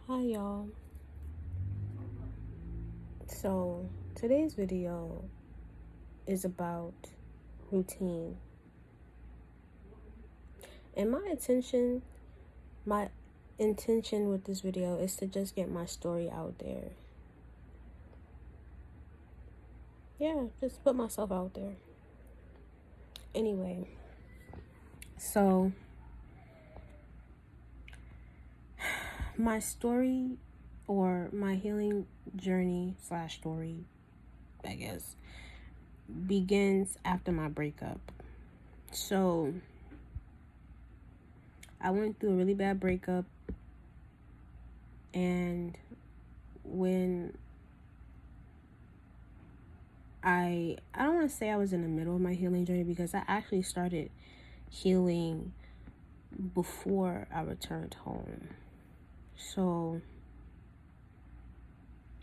Hi y'all. So today's video is about routine. And my intention with this video is to just get my story out there. Yeah, just put myself out there. Anyway, so my story or my healing journey / story, I guess, begins after my breakup. So I went through a really bad breakup, and when I don't want to say I was in the middle of my healing journey, because I actually started healing before I returned home. So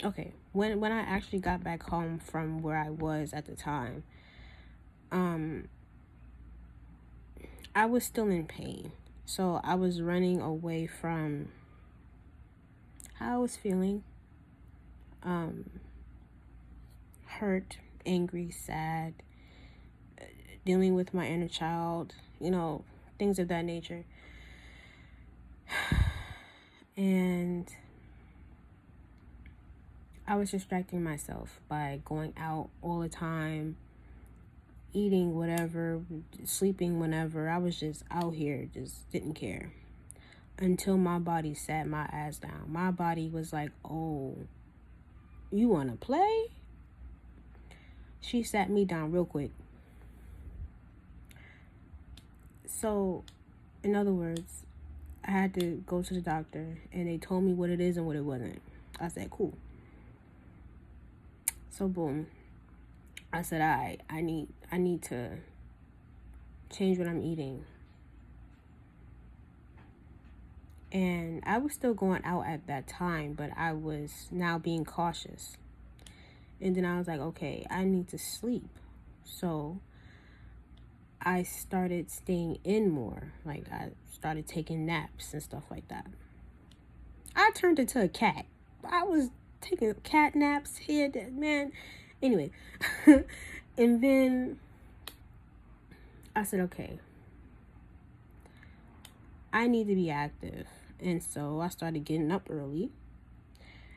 okay, when I actually got back home from where I was at the time, I was still in pain. So I was running away from how I was feeling. Hurt, angry, sad, dealing with my inner child, things of that nature. And I was distracting myself by going out all the time, eating whatever, sleeping whenever. I was just out here, just didn't care. Until my body sat my ass down. My body was like, oh, you want to play? She sat me down real quick. So, in other words, I had to go to the doctor, and they told me what it is and what it wasn't. I said, cool. So boom, I said, I need to change what I'm eating. And I was still going out at that time, but I was now being cautious. And then I was like, okay, I need to sleep. So I started staying in more. Like, I started taking naps and stuff like that. I turned into a cat. I was taking cat naps here, man. Anyway, and then I said, okay, I need to be active. And so I started getting up early,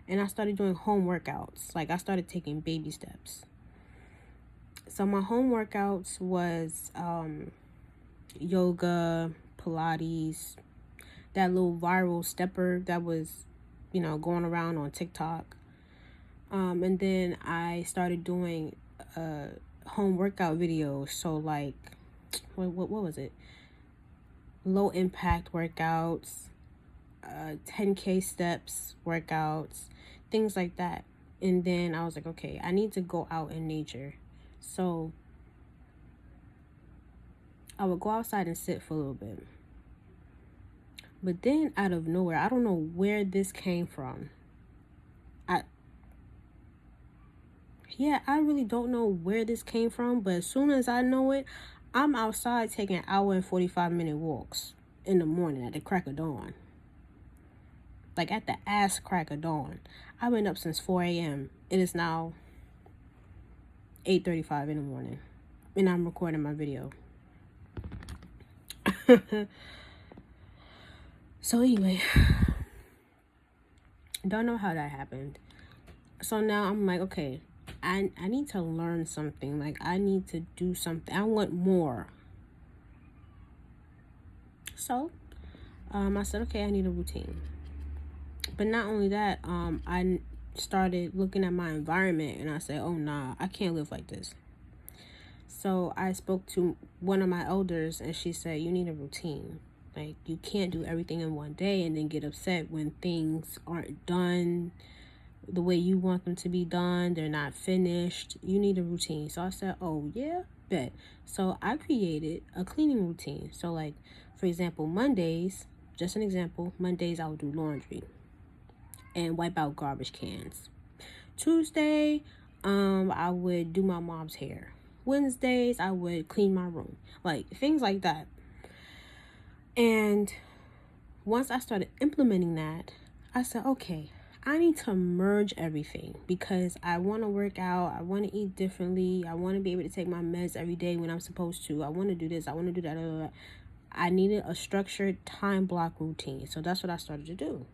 and I started doing home workouts. Like, I started taking baby steps. So my home workouts was yoga, Pilates, that little viral stepper that was, going around on TikTok. And then I started doing home workout videos. So like, what was it? Low impact workouts, 10K steps workouts, things like that. And then I was like, okay, I need to go out in nature. So I would go outside and sit for a little bit. But then out of nowhere, I don't know where this came from. I really don't know where this came from, but as soon as I know it, I'm outside taking 1 hour and 45-minute walks in the morning at the crack of dawn. Like, at the ass crack of dawn. I've been up since 4 a.m. It is now 8:35 in the morning, and I'm recording my video. So anyway, don't know how that happened. So now I'm like, okay, I need to learn something. Like, I need to do something. I want more. So I said, okay, I need a routine. But not only that, I started looking at my environment, and I said, oh nah, I can't live like this. So I spoke to one of my elders, and she said, you need a routine. Like, you can't do everything in one day and then get upset when things aren't done the way you want them to be done. They're not finished. You need a routine. So I said, oh yeah, bet. So I created a cleaning routine. So, like, for example, Mondays, just an example, Mondays I would do laundry and wipe out garbage cans. Tuesday, I would do my mom's hair. Wednesdays, I would clean my room. Like, things like that. And once I started implementing that, I said, okay, I need to merge everything because I want to work out. I want to eat differently. I want to be able to take my meds every day when I'm supposed to. I want to do this. I want to do that. Blah, blah, blah. I needed a structured time block routine. So that's what I started to do.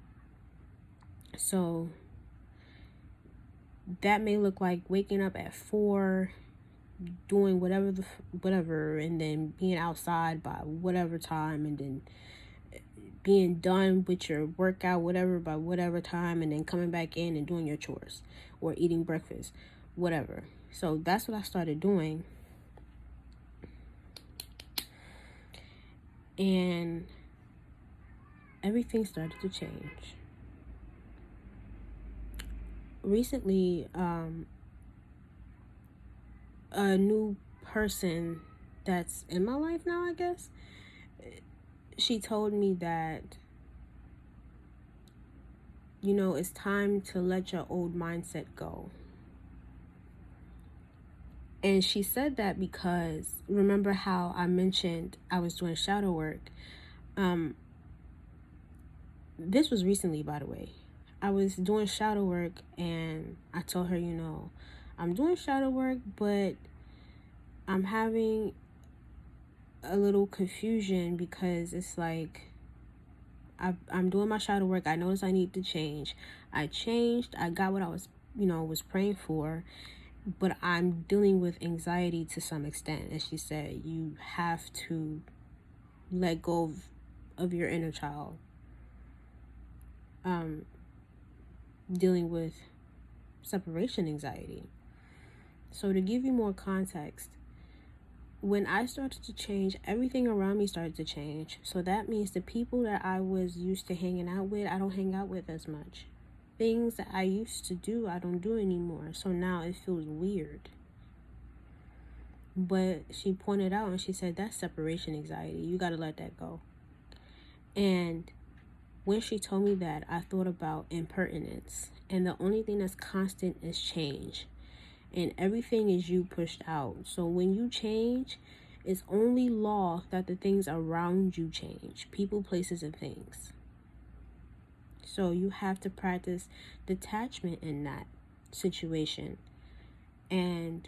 So that may look like waking up at 4, doing whatever, and then being outside by whatever time, and then being done with your workout whatever by whatever time, and then coming back in and doing your chores or eating breakfast, whatever. So that's what I started doing. And everything started to change. Recently, a new person that's in my life now, I guess, she told me that, you know, it's time to let your old mindset go. And she said that because, remember how I mentioned I was doing shadow work? This was recently, by the way. I was doing shadow work, and I told her, you know, I'm doing shadow work, but I'm having a little confusion because it's like I'm doing my shadow work. I noticed I need to change. I changed. I got what I was praying for, but I'm dealing with anxiety to some extent. And she said, you have to let go of your inner child. Dealing with separation anxiety. So to give you more context, when I started to change, everything around me started to change. So that means the people that I was used to hanging out with, I don't hang out with as much. Things that I used to do, I don't do anymore. So now it feels weird. But she pointed out and she said, that's separation anxiety. You got to let that go. And when she told me that, I thought about impertinence. And the only thing that's constant is change. And everything is you pushed out. So when you change, it's only law that the things around you change. People, places, and things. So you have to practice detachment in that situation. And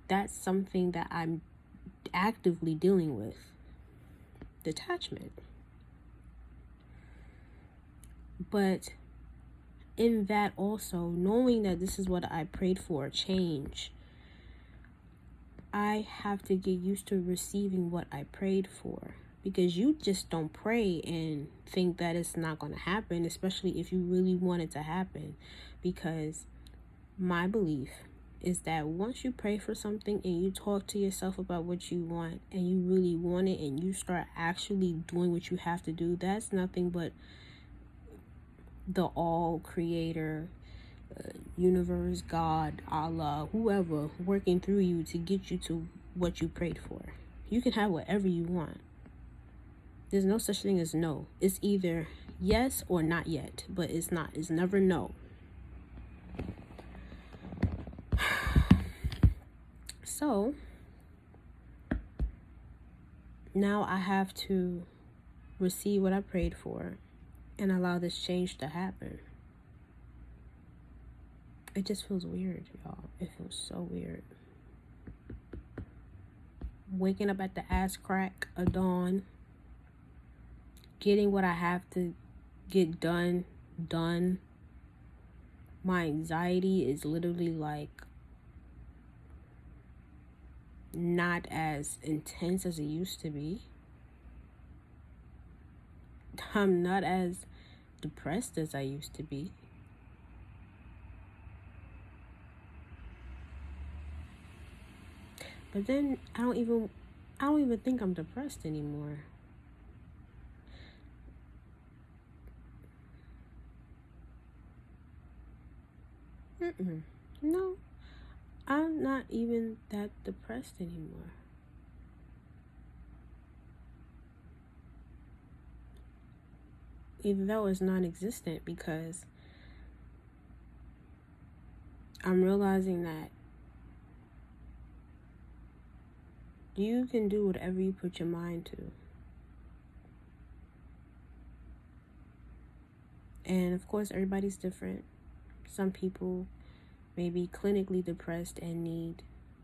that's something that I'm actively dealing with. Detachment. But in that also, knowing that this is what I prayed for, change, I have to get used to receiving what I prayed for. Because you just don't pray and think that it's not going to happen, especially if you really want it to happen. Because my belief is that once you pray for something and you talk to yourself about what you want and you really want it and you start actually doing what you have to do, that's nothing but the all creator, universe, God, Allah, whoever working through you to get you to what you prayed for. You can have whatever you want. There's no such thing as no. It's either yes or not yet, but it's not. It's never no. So now I have to receive what I prayed for and allow this change to happen. It just feels weird, y'all. It feels so weird. Waking up at the ass crack of dawn, getting what I have to get done. My anxiety is literally like not as intense as it used to be. I'm not as depressed as I used to be. But then I don't even think I'm depressed anymore. No, I'm not even that depressed anymore. Even though it's non-existent, because I'm realizing that you can do whatever you put your mind to. And of course, everybody's different. Some people may be clinically depressed and need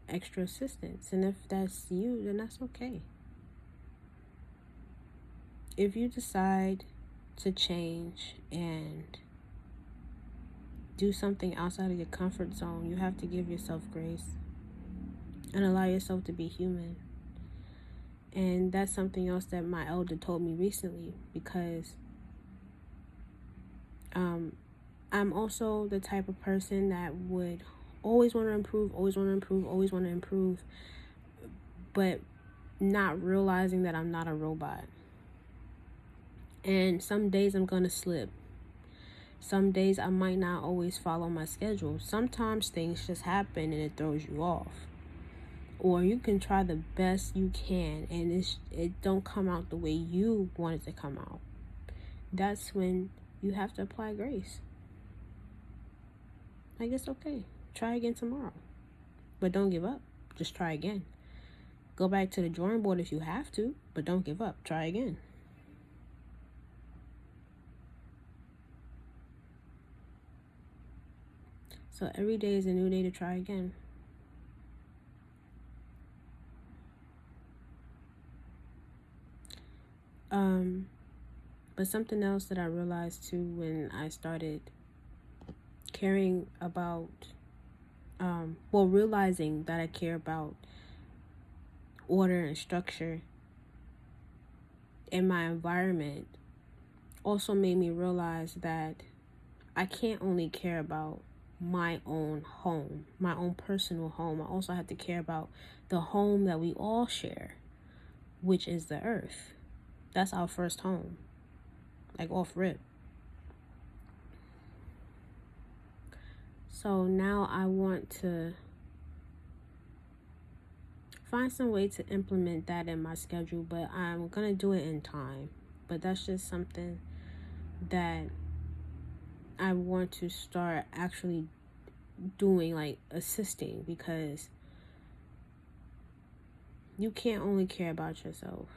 extra assistance. And if that's you, then that's okay. If you decide to change and do something outside of your comfort zone, you have to give yourself grace and allow yourself to be human. And that's something else that my elder told me recently, because I'm also the type of person that would always want to improve, always want to improve, always want to improve, but not realizing that I'm not a robot. And some days I'm going to slip. Some days I might not always follow my schedule. Sometimes things just happen and it throws you off. Or you can try the best you can and it don't come out the way you want it to come out. That's when you have to apply grace. Like, it's okay. Try again tomorrow. But don't give up. Just try again. Go back to the drawing board if you have to, but don't give up. Try again. So every day is a new day to try again. But something else that I realized too when I started caring about, realizing that I care about order and structure in my environment, also made me realize that I can't only care about my own home, my own personal home. I also have to care about the home that we all share, which is the earth. That's our first home, like off rip. So now I want to find some way to implement that in my schedule, but I'm going to do it in time. But that's just something that I want to start actually doing, like assisting, because you can't only care about yourself.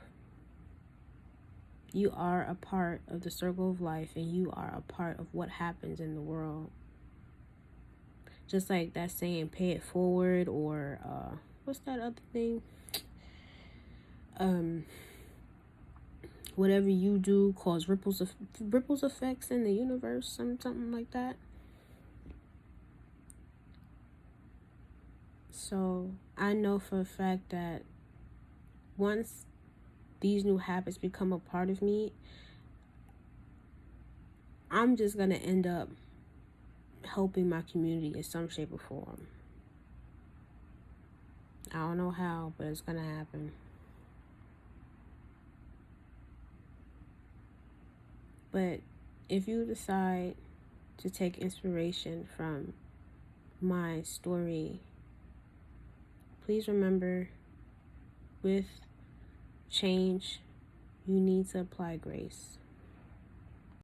You are a part of the circle of life, and you are a part of what happens in the world. Just like that saying, pay it forward, or what's that other thing? Whatever you do cause ripples effects in the universe, something like that. So I know for a fact that once these new habits become a part of me, I'm just going to end up helping my community in some shape or form. I don't know how, but it's going to happen. But if you decide to take inspiration from my story, please remember, with change, you need to apply grace.